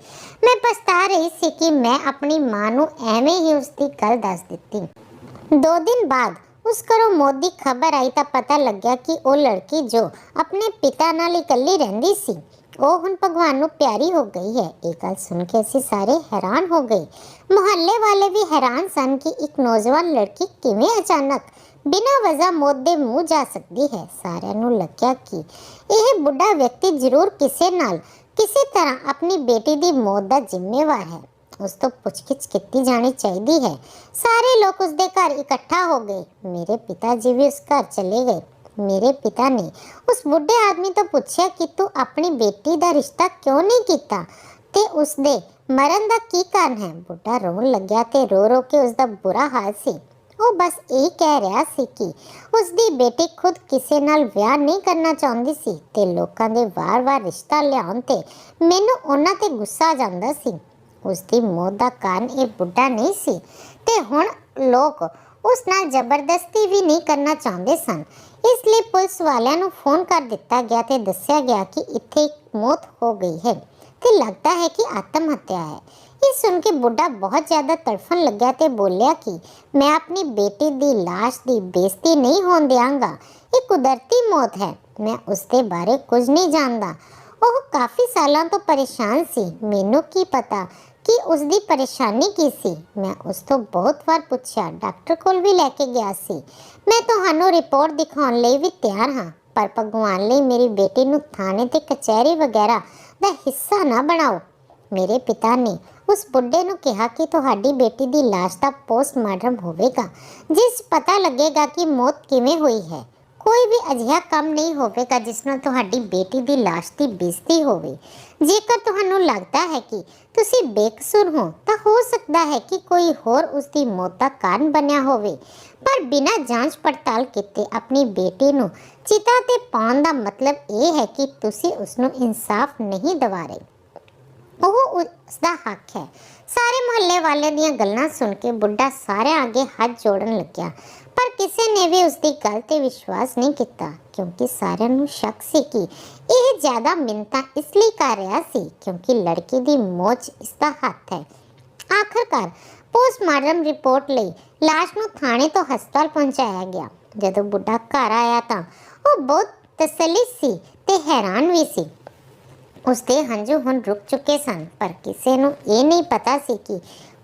ਮੈਂ ਪਛਤਾ ਰਹੀ ਸੀ ਕਿ ਮੈਂ ਆਪਣੀ ਮਾਂ ਨੂੰ ਐਵੇਂ ਹੀ ਉਸ ਦੀ ਗੱਲ ਦੱਸ ਦਿੱਤੀ। 2 ਦਿਨ ਬਾਅਦ ਉਸ ਘਰੋਂ ਮੌਤ ਦੀ ਖਬਰ ਆਈ ਤਾਂ ਪਤਾ ਲੱਗਿਆ ਕਿ ਉਹ ਲੜਕੀ ਜੋ ਆਪਣੇ ਪਿਤਾ ਨਾਲ ਇਕੱਲੀ ਰਹਿੰਦੀ ਸੀ ਉਹ ਹੁਣ ਭਗਵਾਨ ਨੂੰ ਪਿਆਰੀ ਹੋ ਗਈ ਹੈ। ਇਹ ਗੱਲ ਸੁਣ ਕੇ ਅਸੀਂ ਸਾਰੇ ਹੈਰਾਨ ਹੋ ਗਏ। ਮੁਹੱਲੇ ਵਾਲੇ ਵੀ ਹੈਰਾਨ ਸਨ ਕਿ ਇੱਕ ਨੌਜਵਾਨ ਲੜਕੀ ਕਿਵੇਂ ਅਚਾਨਕ ਬਿਨਾਂ ਵਜ੍ਹਾ ਮੌਤ ਦੇ ਮੂੰਹ ਜਾ ਸਕਦੀ ਹੈ। ਸਾਰਿਆਂ ਨੂੰ ਲੱਗਿਆ ਕਿ ਇਹ ਬੁੱਢਾ ਵਿਅਕਤੀ ਜ਼ਰੂਰ ਕਿਸੇ ਨਾਲ ਕਿਸੇ ਤਰ੍ਹਾਂ ਆਪਣੀ ਬੇਟੀ ਦੀ ਮੌਤ ਦਾ ਜ਼ਿੰਮੇਵਾਰ ਹੈ। ਉਸ ਤੋਂ ਪੁੱਛਗਿੱਛ ਕੀਤੀ ਜਾਣੀ ਚਾਹੀਦੀ ਹੈ। ਸਾਰੇ ਲੋਕ ਉਸ ਦੇ ਘਰ ਇਕੱਠਾ ਹੋ ਗਏ। ਮੇਰੇ ਪਿਤਾ ਜੀ ਵੀ ਉਸ ਘਰ ਚਲੇ ਗਏ। ਮੇਰੇ ਪਿਤਾ ਨੇ ਉਸ ਬੁੱਢੇ ਆਦਮੀ ਤੋਂ ਪੁੱਛਿਆ ਕਿ ਤੂੰ ਆਪਣੀ ਬੇਟੀ ਦਾ ਰਿਸ਼ਤਾ ਕਿਉਂ ਨਹੀਂ ਕੀਤਾ ਤੇ ਉਸ ਦੇ ਮਰਨ ਦਾ ਕੀ ਕਾਰਨ ਹੈ? ਬੁੱਢਾ ਰੋਣ ਲੱਗਿਆ ਤੇ ਰੋ ਰੋ ਕੇ ਉਸ ਦਾ ਬੁਰਾ ਹਾਲ ਸੀ। ਉਹ ਬਸ ਇਹ ਕਹਿ ਰਿਹਾ ਸੀ ਕਿ ਉਸ ਦੀ ਬੇਟੀ ਖੁਦ ਕਿਸੇ ਨਾਲ ਵਿਆਹ ਨਹੀਂ ਕਰਨਾ ਚਾਹੁੰਦੀ ਸੀ ਤੇ ਲੋਕਾਂ ਦੇ ਵਾਰ-ਵਾਰ ਰਿਸ਼ਤਾ ਲਿਆਉਣ ਤੇ ਮੈਨੂੰ ਉਹਨਾਂ ਤੇ ਗੁੱਸਾ ਆ ਜਾਂਦਾ ਸੀ। ਉਸ ਦੀ ਮੌਤ ਦਾ ਕਾਰਨ ਇਹ ਬੁੱਢਾ ਨਹੀਂ ਸੀ ਤੇ ਹੁਣ ਲੋਕ ਉਸ ਨਾਲ ਜ਼ਬਰਦਸਤੀ ਵੀ ਨਹੀਂ ਕਰਨਾ ਚਾਹੁੰਦੇ ਸਨ। ਇਸ ਲਈ ਪੁਲਿਸ ਵਾਲਿਆਂ ਨੂੰ ਫੋਨ ਕਰ ਦਿੱਤਾ ਗਿਆ ਤੇ ਦੱਸਿਆ ਗਿਆ ਕਿ ਇੱਥੇ ਇੱਕ ਮੌਤ ਹੋ ਗਈ ਹੈ ਤੇ ਲੱਗਦਾ ਹੈ ਕਿ ਆਤਮ ਹੱਤਿਆ ਹੈ। ਇਹ ਸੁਣ ਕੇ ਬੁੱਢਾ ਬਹੁਤ ਜ਼ਿਆਦਾ ਤੜਫਣ ਲੱਗਿਆ ਤੇ ਬੋਲਿਆ ਕਿ ਮੈਂ ਆਪਣੀ ਬੇਟੀ ਦੀ ਲਾਸ਼ ਦੀ ਬੇਇੱਜ਼ਤੀ ਨਹੀਂ ਹੋਣ ਦਿਆਂਗਾ। ਇਹ ਕੁਦਰਤੀ ਮੌਤ ਹੈ। ਮੈਂ ਉਸ ਦੇ ਬਾਰੇ ਕੁਝ ਨਹੀਂ ਜਾਣਦਾ। ਉਹ ਕਾਫੀ ਸਾਲਾਂ ਤੋਂ ਪਰੇਸ਼ਾਨ ਸੀ। ਮੈਨੂੰ ਕੀ ਪਤਾ ਕਿ ਉਸ ਦੀ ਪਰੇਸ਼ਾਨੀ ਕੀ ਸੀ। ਮੈਂ ਉਸ ਤੋਂ ਬਹੁਤ ਵਾਰ ਪੁੱਛਿਆ, ਡਾਕਟਰ ਕੋਲ ਵੀ ਲੈ ਕੇ ਗਿਆ ਸੀ। ਮੈਂ ਤੁਹਾਨੂੰ ਰਿਪੋਰਟ ਦਿਖਾਉਣ ਲਈ ਵੀ ਤਿਆਰ ਹਾਂ, ਪਰ ਭਗਵਾਨ ਲਈ ਮੇਰੀ ਬੇਟੀ ਨੂੰ ਥਾਣੇ ਤੇ ਕਚਹਿਰੀ ਵਗੈਰਾ ਦਾ ਹਿੱਸਾ ਨਾ ਬਣਾਓ। ਮੇਰੇ ਪਿਤਾ ਨੇ ਉਸ ਬੁੱਢੇ ਨੂੰ ਕਿਹਾ ਕਿ ਤੁਹਾਡੀ ਬੇਟੀ ਦੀ ਲਾਸ਼ ਦਾ ਪੋਸਟਮਾਰਟਮ ਹੋਵੇਗਾ, ਜਿਸ ਪਤਾ ਲੱਗੇਗਾ ਕਿ ਮੌਤ ਕਿਵੇਂ ਹੋਈ ਹੈ। ਕੋਈ ਵੀ ਅਜਿਹਾ ਕੰਮ ਨਹੀਂ ਹੋਵੇਗਾ ਜਿਸ ਨਾਲ ਤੁਹਾਡੀ ਬੇਟੀ ਦੀ ਲਾਸ਼ ਦੀ ਬੇਇੱਜ਼ਤੀ ਹੋਵੇ। ਜੇਕਰ ਤੁਹਾਨੂੰ ਲੱਗਦਾ ਹੈ ਕਿ ਤੁਸੀਂ ਬੇਕਸੂਰ ਹੋ ਤਾਂ ਹੋ ਸਕਦਾ ਹੈ ਕਿ ਕੋਈ ਹੋਰ ਉਸ ਦੀ ਮੌਤ ਦਾ ਕਾਰਨ ਬਣਿਆ ਹੋਵੇ, ਪਰ ਬਿਨਾਂ ਜਾਂਚ ਪੜਤਾਲ ਕੀਤੇ ਆਪਣੀ ਬੇਟੀ ਨੂੰ ਚਿਤਾ ਤੇ ਪਾਉਣ ਦਾ ਮਤਲਬ ਇਹ ਹੈ ਕਿ ਤੁਸੀਂ ਉਸ ਨੂੰ ਇਨਸਾਫ ਨਹੀਂ ਦਿਵਾ ਰਹੇ। ਉਹ ਉਸ ਦਾ ਹੱਕ ਹੈ। ਸਾਰੇ ਮੁਹੱਲੇ ਵਾਲਿਆਂ ਦੀਆਂ ਗੱਲਾਂ ਸੁਣ ਕੇ ਬੁੱਢਾ ਸਾਰਿਆਂ ਅੱਗੇ ਹੱਥ ਜੋੜਨ ਲੱਗਿਆ, ਪਰ ਕਿਸੇ ਨੇ ਵੀ ਉਸ ਦੀ ਗੱਲ ਤੇ ਵਿਸ਼ਵਾਸ ਨਹੀਂ ਕੀਤਾ ਕਿਉਂਕਿ ਸਾਰਿਆਂ ਨੂੰ ਸ਼ੱਕ ਸੀ ਕਿ ਇਹ ਜ਼ਿਆਦਾ ਮਿੰਨਤਾਂ ਇਸ ਲਈ ਕਰ ਰਿਹਾ ਸੀ ਕਿਉਂਕਿ ਲੜਕੀ ਦੀ ਮੌਤ ਇਸ ਦਾ ਹੱਥ ਹੈ। ਆਖਰਕਾਰ ਪੋਸਟਮਾਰਟਮ ਰਿਪੋਰਟ ਲਈ ਲਾਸ਼ ਨੂੰ ਥਾਣੇ ਤੋਂ ਹਸਪਤਾਲ ਪਹੁੰਚਾਇਆ ਗਿਆ। ਜਦੋਂ ਬੁੱਢਾ ਘਰ ਆਇਆ ਤਾਂ ਉਹ ਬਹੁਤ ਤਸੱਲੀ ਸੀ ਤੇ ਹੈਰਾਨ ਵੀ ਸੀ। ਉਸਦੇ ਹੰਝੂ ਹੁਣ ਰੁਕ ਚੁੱਕੇ ਸਨ, ਪਰ ਕਿਸੇ ਨੂੰ ਇਹ ਨਹੀਂ ਪਤਾ ਸੀ ਕਿ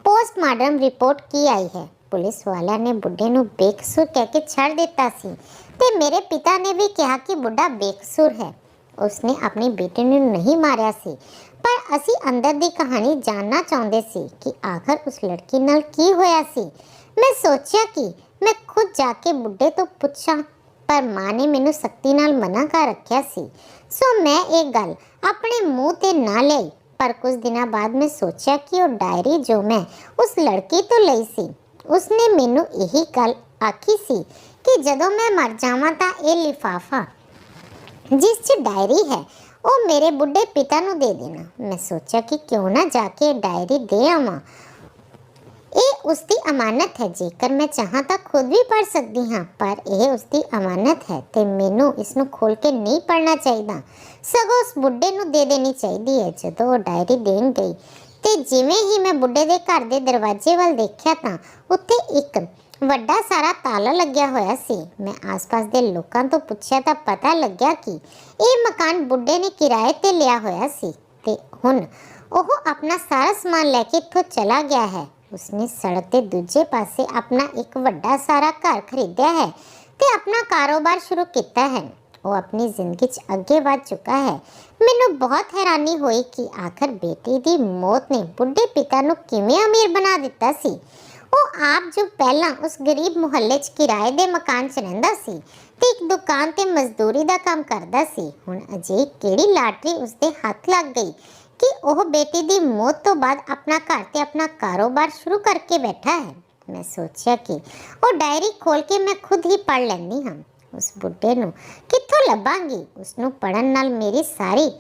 ਪੋਸਟਮਾਰਟਮ ਰਿਪੋਰਟ ਕੀ ਆਈ ਹੈ। ਪੁਲਿਸ ਵਾਲਿਆਂ ਨੇ ਬੁੱਢੇ ਨੂੰ ਬੇਕਸੂਰ ਕਹਿ ਕੇ ਛੱਡ ਦਿੱਤਾ ਸੀ ਤੇ ਮੇਰੇ ਪਿਤਾ ਨੇ ਵੀ ਕਿਹਾ ਕਿ ਬੁੱਢਾ ਬੇਕਸੂਰ ਹੈ। ਉਸਨੇ ਆਪਣੀ ਬੇਟੀ ਨੂੰ ਨਹੀਂ ਮਾਰਿਆ ਸੀ, ਪਰ ਅਸੀਂ ਅੰਦਰ ਦੀ ਕਹਾਣੀ ਜਾਣਨਾ ਚਾਹੁੰਦੇ ਸੀ ਕਿ ਆਖਰ ਉਸ ਲੜਕੀ ਨਾਲ ਕੀ ਹੋਇਆ ਸੀ। ਮੈਂ ਸੋਚਿਆ ਕਿ ਮੈਂ ਖੁਦ ਜਾ ਕੇ ਬੁੱਢੇ ਤੋਂ ਪੁੱਛਾਂ, ਪਰ ਮਾਂ ਨੇ ਮੈਨੂੰ ਸਖਤੀ ਨਾਲ ਮਨਾ ਕਰ ਰੱਖਿਆ ਸੀ। ਸੋ ਮੈਂ ਇਹ ਗੱਲ ਆਪਣੇ ਮੂੰਹ ਤੇ ਨਾ ਲਈ, ਪਰ ਕੁਝ ਦਿਨਾਂ ਬਾਅਦ ਮੈਂ ਸੋਚਿਆ ਕਿ ਉਹ ਡਾਇਰੀ ਜੋ ਮੈਂ ਉਸ ਲੜਕੀ ਤੋਂ ਲਈ ਸੀ, ਉਸਨੇ ਮੈਨੂੰ ਇਹੀ ਗੱਲ ਆਖੀ ਸੀ ਕਿ ਜਦੋਂ ਮੈਂ ਮਰ ਜਾਵਾਂ ਤਾਂ ਇਹ ਲਿਫਾਫਾ ਜਿਸ 'ਚ ਡਾਇਰੀ ਹੈ ਉਹ ਮੇਰੇ ਬੁੱਢੇ ਪਿਤਾ ਨੂੰ ਦੇ ਦੇਣਾ। ਮੈਂ ਸੋਚਿਆ ਕਿ ਕਿਉਂ ਨਾ ਜਾ ਕੇ ਡਾਇਰੀ ਦੇ ਆਵਾਂ। ਇਹ ਉਸ ਦੀ ਅਮਾਨਤ ਹੈ। ਜੇਕਰ ਮੈਂ ਚਾਹਾਂ ਤਾਂ ਖੁਦ ਵੀ ਪੜ੍ਹ ਸਕਦੀ ਹਾਂ, ਪਰ ਇਹ ਉਸ ਦੀ ਅਮਾਨਤ ਹੈ ਤੇ ਮੈਨੂੰ ਇਸ ਨੂੰ ਖੋਲ ਕੇ ਨਹੀਂ ਪੜ੍ਹਨਾ ਚਾਹੀਦਾ, ਸਗੋਂ ਉਸ ਬੁੱਢੇ ਨੂੰ ਦੇ ਦੇਣੀ ਚਾਹੀਦੀ ਹੈ। ਜਦੋਂ ਉਹ ਡਾਇਰੀ ਦੇਣ ਗਈ ਤੇ ਜਿਵੇਂ ਹੀ ਮੈਂ ਬੁੱਢੇ ਦੇ ਘਰ ਦੇ ਦਰਵਾਜ਼ੇ ਵੱਲ ਦੇਖਿਆ ਤਾਂ ਉੱਥੇ ਇੱਕ ਵੱਡਾ ਸਾਰਾ ਤਾਲਾ ਲੱਗਿਆ ਹੋਇਆ ਸੀ। ਮੈਂ ਆਸ-ਪਾਸ ਦੇ ਲੋਕਾਂ ਤੋਂ ਪੁੱਛਿਆ ਤਾਂ ਪਤਾ ਲੱਗਿਆ ਕਿ ਇਹ ਮਕਾਨ ਬੁੱਢੇ ਨੇ ਕਿਰਾਏ ਤੇ ਲਿਆ ਹੋਇਆ ਸੀ ਤੇ ਹੁਣ ਉਹ ਆਪਣਾ ਸਾਰਾ ਸਮਾਨ ਲੈ ਕੇ ਇੱਥੋਂ ਚਲਾ ਗਿਆ ਹੈ। ਉਸਨੇ ਸੜਕ ਦੇ ਦੂਜੇ ਪਾਸੇ ਆਪਣਾ ਇੱਕ ਵੱਡਾ ਸਾਰਾ ਘਰ ਖਰੀਦਿਆ ਹੈ ਤੇ ਆਪਣਾ ਕਾਰੋਬਾਰ ਸ਼ੁਰੂ ਕੀਤਾ ਹੈ। ਉਹ ਆਪਣੀ ਜ਼ਿੰਦਗੀ 'ਚ ਅੱਗੇ ਵਧ ਚੁੱਕਾ ਹੈ। ਮੈਨੂੰ ਬਹੁਤ ਹੈਰਾਨੀ ਹੋਈ ਕਿ ਆਖਰ ਬੇਟੀ ਦੀ ਮੌਤ ਨੇ ਬੁੱਢੇ ਪਿਤਾ ਨੂੰ ਕਿਵੇਂ ਅਮੀਰ ਬਣਾ ਦਿੱਤਾ ਸੀ। ਉਹ ਆਪ ਜੋ ਪਹਿਲਾਂ ਉਸ ਗਰੀਬ ਮੁਹੱਲੇ 'ਚ ਕਿਰਾਏ ਦੇ ਮਕਾਨ 'ਚ ਰਹਿੰਦਾ ਸੀ ਤੇ ਇੱਕ ਦੁਕਾਨ ਤੇ ਮਜ਼ਦੂਰੀ ਦਾ ਕੰਮ ਕਰਦਾ ਸੀ, ਹੁਣ ਅਜਿਹੀ ਕਿਹੜੀ ਲਾਟਰੀ ਉਸਦੇ ਹੱਥ ਲੱਗ ਗਈ ਕਿ ਉਹ ਬੇਟੀ ਦੀ ਮੌਤ ਤੋਂ ਬਾਅਦ ਆਪਣਾ ਘਰ ਤੇ ਆਪਣਾ ਕਾਰੋਬਾਰ ਸ਼ੁਰੂ ਕਰਕੇ ਬੈਠਾ ਹੈ। ਮੈਂ ਸੋਚਿਆ ਕਿ ਉਹ ਡਾਇਰੀ ਖੋਲ ਕੇ ਮੈਂ ਖੁਦ ਹੀ ਪੜ੍ਹ ਲੈਂਦੀ ਹਾਂ। ਉਸ ਬੁੱਢੇ ਨੂੰ ਕਿੱਥੋਂ ਲੱਭਾਂਗੀ? ਉਸ ਨੂੰ ਪੜ੍ਹਨ ਨਾਲ ਮੇਰੀ ਸਾਰੀ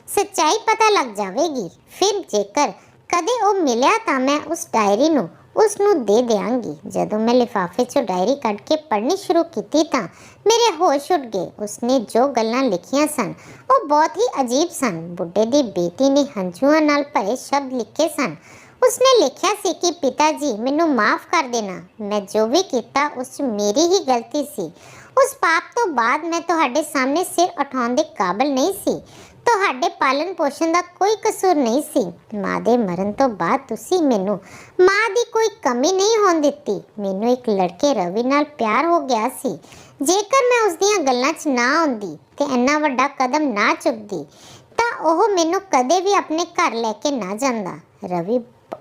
ਸੱਚਾਈ ਪਤਾ ਲੱਗ ਜਾਵੇਗੀ। ਫਿਰ ਜੇਕਰ ਕਦੇ ਉਹ ਮਿਲਿਆ ਤਾਂ ਮੈਂ ਉਸ ਡਾਇਰੀ ਨੂੰ ਉਸ ਨੂੰ ਦੇ ਦਿਆਂਗੀ। ਜਦੋਂ ਮੈਂ ਲਿਫਾਫੇ 'ਚੋਂ ਡਾਇਰੀ ਕੱਢ ਕੇ ਪੜ੍ਹਨੀ ਸ਼ੁਰੂ ਕੀਤੀ ਤਾਂ ਮੇਰੇ ਹੋਸ਼ ਉੱਡ ਗਏ। ਉਸਨੇ ਜੋ ਗੱਲਾਂ ਲਿਖੀਆਂ ਸਨ ਉਹ ਬਹੁਤ ਹੀ ਅਜੀਬ ਸਨ। ਬੁੱਢੇ ਦੀ ਬੇਟੀ ਨੇ ਹੰਝੂਆਂ ਨਾਲ ਭਰੇ ਸ਼ਬਦ ਲਿਖੇ ਸਨ। ਉਸਨੇ ਲਿਖਿਆ ਸੀ ਕਿ ਪਿਤਾ ਜੀ ਮੈਨੂੰ ਮਾਫ ਕਰ ਦੇਣਾ, ਮੈਂ ਜੋ ਵੀ ਕੀਤਾ ਉਸ 'ਚ ਮੇਰੀ ਹੀ ਗਲਤੀ ਸੀ। ਉਸ ਪਾਪ ਤੋਂ ਬਾਅਦ ਮੈਂ ਤੁਹਾਡੇ ਸਾਹਮਣੇ ਸਿਰ ਉਠਾਉਣ ਦੇ ਕਾਬਿਲ ਨਹੀਂ ਸੀ। ਤੁਹਾਡੇ ਪਾਲਣ ਪੋਸ਼ਣ ਦਾ ਕੋਈ ਕਸੂਰ ਨਹੀਂ ਸੀ। ਮਾਂ ਦੇ ਮਰਨ ਤੋਂ ਬਾਅਦ ਤੁਸੀਂ ਮੈਨੂੰ ਮਾਂ ਦੀ ਕੋਈ ਕਮੀ ਨਹੀਂ ਹੋਣ ਦਿੱਤੀ। ਮੈਨੂੰ ਇੱਕ ਲੜਕੇ ਰਵੀ ਨਾਲ ਪਿਆਰ ਹੋ ਗਿਆ ਸੀ। ਜੇਕਰ ਮੈਂ ਉਸ ਦੀਆਂ ਗੱਲਾਂ 'ਚ ਨਾ ਆਉਂਦੀ ਤੇ ਇੰਨਾ ਵੱਡਾ ਕਦਮ ਨਾ ਚੁੱਕਦੀ ਤਾਂ ਉਹ ਮੈਨੂੰ ਕਦੇ ਵੀ ਆਪਣੇ ਘਰ ਲੈ ਕੇ ਨਾ ਜਾਂਦਾ। ਰਵੀ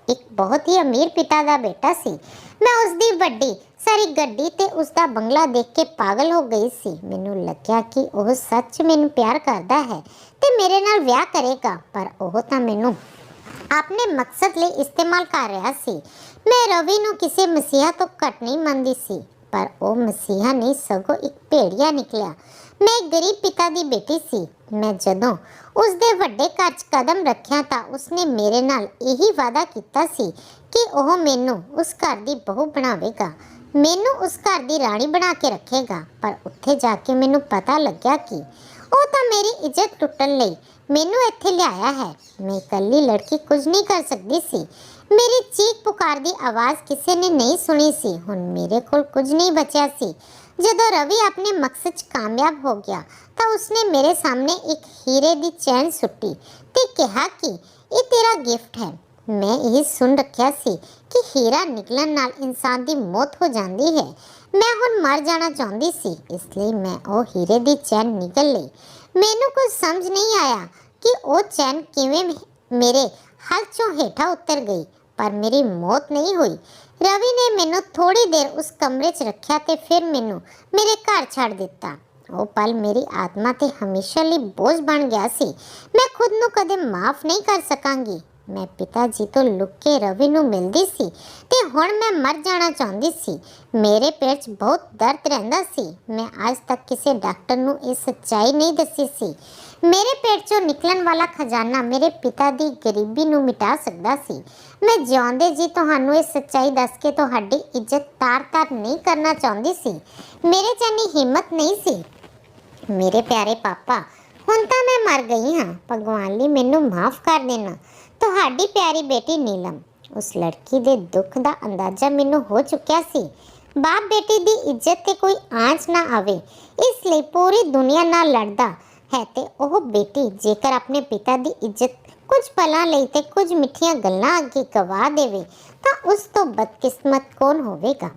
ਇੱਕ ਬਹੁਤ ਹੀ ਅਮੀਰ ਪਿਤਾ ਦਾ ਬੇਟਾ ਸੀ। ਮੈਂ ਉਸ ਦੀ ਵੱਡੀ ਸਾਰੀ ਗੱਡੀ ਤੇ ਉਸ ਦਾ ਬੰਗਲਾ ਦੇਖ ਕੇ ਪਾਗਲ ਹੋ ਗਈ ਸੀ। ਮੈਨੂੰ ਲੱਗਿਆ ਕਿ ਉਹ ਸੱਚ ਮੈਨੂੰ ਪਿਆਰ ਕਰਦਾ ਹੈ ਤੇ ਮੇਰੇ ਨਾਲ ਵਿਆਹ ਕਰੇਗਾ, ਪਰ ਉਹ ਤਾਂ ਮੈਨੂੰ ਆਪਣੇ ਮਕਸਦ ਲਈ ਇਸਤੇਮਾਲ ਕਰ ਰਿਹਾ ਸੀ। ਮੈਂ ਰਵੀ ਨੂੰ ਕਿਸੇ ਮਸੀਹਾ ਤੋਂ ਘੱਟ ਨਹੀਂ ਮੰਨਦੀ ਸੀ, ਪਰ ਉਹ ਮਸੀਹਾ ਨਹੀਂ ਸਗੋਂ ਇੱਕ ਭੇੜੀਆ ਨਿਕਲਿਆ। ਮੈਂ ਇੱਕ ਗਰੀਬ ਪਿਤਾ ਦੀ ਬੇਟੀ ਸੀ। ਮੈਂ ਜਦੋਂ ਉਸ ਦੇ ਵੱਡੇ ਘਰ 'ਚ ਕਦਮ ਰੱਖਿਆ ਤਾਂ ਉਸਨੇ ਮੇਰੇ ਨਾਲ ਇਹੀ ਵਾਅਦਾ ਕੀਤਾ ਸੀ ਕਿ ਉਹ ਮੈਨੂੰ ਉਸ ਘਰ ਦੀ ਬਹੂ ਬਣਾਵੇਗਾ, ਮੈਨੂੰ ਉਸ ਘਰ ਦੀ ਰਾਣੀ ਬਣਾ ਕੇ ਰੱਖੇਗਾ। ਪਰ ਉੱਥੇ ਜਾ ਕੇ ਮੈਨੂੰ ਪਤਾ ਲੱਗਿਆ ਕਿ ਉਹ ਤਾਂ ਮੇਰੀ ਇੱਜ਼ਤ ਲੁੱਟਣ ਲਈ ਮੈਨੂੰ ਇੱਥੇ ਲਿਆਇਆ ਹੈ। ਮੈਂ ਇਕੱਲੀ ਲੜਕੀ ਕੁਝ ਨਹੀਂ ਕਰ ਸਕਦੀ ਸੀ। ਮੇਰੀ ਚੀਕ ਪੁਕਾਰ ਦੀ ਆਵਾਜ਼ ਕਿਸੇ ਨੇ ਨਹੀਂ ਸੁਣੀ ਸੀ। ਹੁਣ ਮੇਰੇ ਕੋਲ ਕੁਝ ਨਹੀਂ ਬਚਿਆ ਸੀ। ਜਦੋਂ ਰਵੀ ਆਪਣੇ ਮਕਸਦ 'ਚ ਕਾਮਯਾਬ ਹੋ ਗਿਆ ਤਾਂ ਉਸਨੇ ਮੇਰੇ ਸਾਹਮਣੇ ਇੱਕ ਹੀਰੇ ਦੀ ਚੈਨ ਸੁੱਟੀ ਤੇ ਕਿਹਾ ਕਿ ਇਹ ਤੇਰਾ ਗਿਫਟ ਹੈ। ਮੈਂ ਇਹ ਸੁਣ ਰੱਖਿਆ ਸੀ ਕਿ ਹੀਰਾ ਨਿਕਲਣ ਨਾਲ ਇਨਸਾਨ ਦੀ ਮੌਤ ਹੋ ਜਾਂਦੀ ਹੈ। ਮੈਂ ਹੁਣ ਮਰ ਜਾਣਾ ਚਾਹੁੰਦੀ ਸੀ, ਇਸ ਲਈ ਮੈਂ ਉਹ ਹੀਰੇ ਦੀ ਚੈਨ ਨਿਗਲ ਲਈ। ਮੈਨੂੰ ਕੁਝ ਸਮਝ ਨਹੀਂ ਆਇਆ ਕਿ ਉਹ ਚੈਨ ਕਿਵੇਂ ਮੇਰੇ ਹੱਥ 'ਚੋਂ ਹੇਠਾਂ ਉਤਰ ਗਈ, ਪਰ ਮੇਰੀ ਮੌਤ ਨਹੀਂ ਹੋਈ। ਰਵੀ ਨੇ ਮੈਨੂੰ ਥੋੜੀ ਦੇਰ ਉਸ ਕਮਰੇ 'ਚ ਰੱਖਿਆ ਤੇ ਫਿਰ ਮੈਨੂੰ ਮੇਰੇ ਘਰ ਛੱਡ ਦਿੱਤਾ। ਉਹ ਪਲ ਮੇਰੀ ਆਤਮਾ ਤੇ ਹਮੇਸ਼ਾ ਲਈ ਬੋਝ ਬਣ ਗਿਆ ਸੀ। ਮੈਂ ਖੁਦ ਨੂੰ ਕਦੇ ਮਾਫ ਨਹੀਂ ਕਰ ਸਕਾਂਗੀ। ਮੈਂ ਪਿਤਾ ਜੀ ਤੋਂ ਲੁਕ ਕੇ ਰਵੀ ਨੂੰ ਮਿਲਦੀ ਸੀ ਤੇ ਹੁਣ ਮੈਂ ਮਰ ਜਾਣਾ ਚਾਹੁੰਦੀ ਸੀ। ਮੇਰੇ ਪੇਟ 'ਚ ਬਹੁਤ ਦਰਦ ਰਹਿੰਦਾ ਸੀ। ਮੈਂ ਅੱਜ ਤੱਕ ਕਿਸੇ ਡਾਕਟਰ ਨੂੰ ਇਹ ਸੱਚਾਈ ਨਹੀਂ ਦੱਸੀ ਸੀ। ਮੇਰੇ ਪੇਟ 'ਚੋਂ ਨਿਕਲਣ ਵਾਲਾ ਖਜ਼ਾਨਾ ਮੇਰੇ ਪਿਤਾ ਦੀ ਗਰੀਬੀ ਨੂੰ ਮਿਟਾ ਸਕਦਾ ਸੀ। ਮੈਂ ਜਿਉਂਦੇ ਜੀ ਤੁਹਾਨੂੰ ਇਹ ਸੱਚਾਈ ਦੱਸ ਕੇ ਤੁਹਾਡੀ ਇੱਜ਼ਤ ਤਾਰ-ਤਾਰ ਨਹੀਂ ਕਰਨਾ ਚਾਹੁੰਦੀ ਸੀ। ਮੇਰੇ 'ਚ ਇੰਨੀ ਹਿੰਮਤ ਨਹੀਂ ਸੀ। ਮੇਰੇ ਪਿਆਰੇ ਪਾਪਾ, ਹੁਣ ਤਾਂ ਮੈਂ ਮਰ ਗਈ ਹਾਂ। ਭਗਵਾਨ ਲਈ ਮੈਨੂੰ ਮਾਫ ਕਰ ਦੇਣਾ। ਤੁਹਾਡੀ ਪਿਆਰੀ ਬੇਟੀ ਨੀਲਮ। ਉਸ ਲੜਕੀ ਦੇ ਦੁੱਖ ਦਾ ਅੰਦਾਜ਼ਾ ਮੈਨੂੰ ਹੋ ਚੁੱਕਿਆ ਸੀ। ਬਾਪ ਬੇਟੀ ਦੀ ਇੱਜ਼ਤ ਤੇ ਕੋਈ ਆਂਚ ਨਾ ਆਵੇ, ਇਸ ਲਈ ਪੂਰੀ ਦੁਨੀਆ ਨਾਲ ਲੜਦਾ ਹੈ ਤੇ ਉਹ ਬੇਟੀ ਜੇਕਰ ਆਪਣੇ ਪਿਤਾ ਦੀ ਇੱਜ਼ਤ ਕੁਝ ਪਲਾਂ ਲਈ ਤੇ ਕੁਝ ਮਿੱਠੀਆਂ ਗੱਲਾਂ ਅੱਗੇ ਗਵਾ ਦੇਵੇ ਤਾਂ ਉਸ ਤੋਂ ਬਦਕਿਸਮਤ ਕੌਣ ਹੋਵੇਗਾ।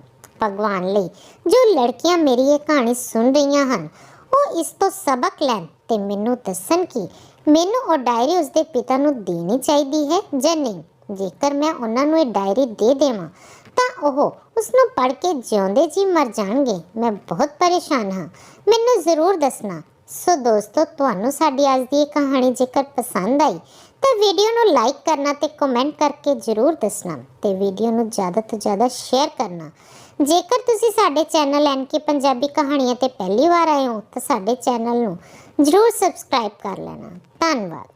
ਭਗਵਾਨ ਲਈ ਜੋ ਲੜਕੀਆਂ ਮੇਰੀ ਇਹ ਕਹਾਣੀ ਸੁਣ ਰਹੀਆਂ ਹਨ, ਉਹ ਇਸ ਤੋਂ ਸਬਕ ਲੈਣ ਤੇ ਮੈਨੂੰ ਦੱਸਣ ਕਿ ਮੈਨੂੰ ਉਹ ਡਾਇਰੀ ਉਸਦੇ ਪਿਤਾ ਨੂੰ ਦੇਣੀ ਚਾਹੀਦੀ ਹੈ ਜਾਂ ਨਹੀਂ। ਜੇਕਰ ਮੈਂ ਉਹਨਾਂ ਨੂੰ ਇਹ ਡਾਇਰੀ ਦੇ ਦੇਵਾਂ ਤਾਂ ਉਹ ਉਸ ਨੂੰ ਪੜ੍ਹ ਕੇ ਜਿਉਂਦੇ ਜੀ ਮਰ ਜਾਣਗੇ। ਮੈਂ ਬਹੁਤ ਪਰੇਸ਼ਾਨ ਹਾਂ, ਮੈਨੂੰ ਜ਼ਰੂਰ ਦੱਸਣਾ। ਸੋ ਦੋਸਤੋ, ਤੁਹਾਨੂੰ ਸਾਡੀ ਅੱਜ ਦੀ ਇਹ ਕਹਾਣੀ ਜੇਕਰ ਪਸੰਦ ਆਈ ਤਾਂ ਵੀਡੀਓ ਨੂੰ ਲਾਈਕ ਕਰਨਾ ਤੇ ਕਮੈਂਟ ਕਰਕੇ ਜ਼ਰੂਰ ਦੱਸਣਾ ਤੇ ਵੀਡੀਓ ਨੂੰ ਜ਼ਿਆਦਾ ਤੋਂ ਜ਼ਿਆਦਾ ਸ਼ੇਅਰ ਕਰਨਾ। ਜੇਕਰ ਤੁਸੀਂ ਸਾਡੇ ਚੈਨਲ ਐਨਕੇ ਪੰਜਾਬੀ ਕਹਾਣੀਆਂ ਤੇ ਪਹਿਲੀ ਵਾਰ ਆਏ ਹੋ ਤਾਂ ਸਾਡੇ ਚੈਨਲ ਨੂੰ ਜ਼ਰੂਰ ਸਬਸਕ੍ਰਾਈਬ ਕਰ ਲੈਣਾ। ਧੰਨਵਾਦ।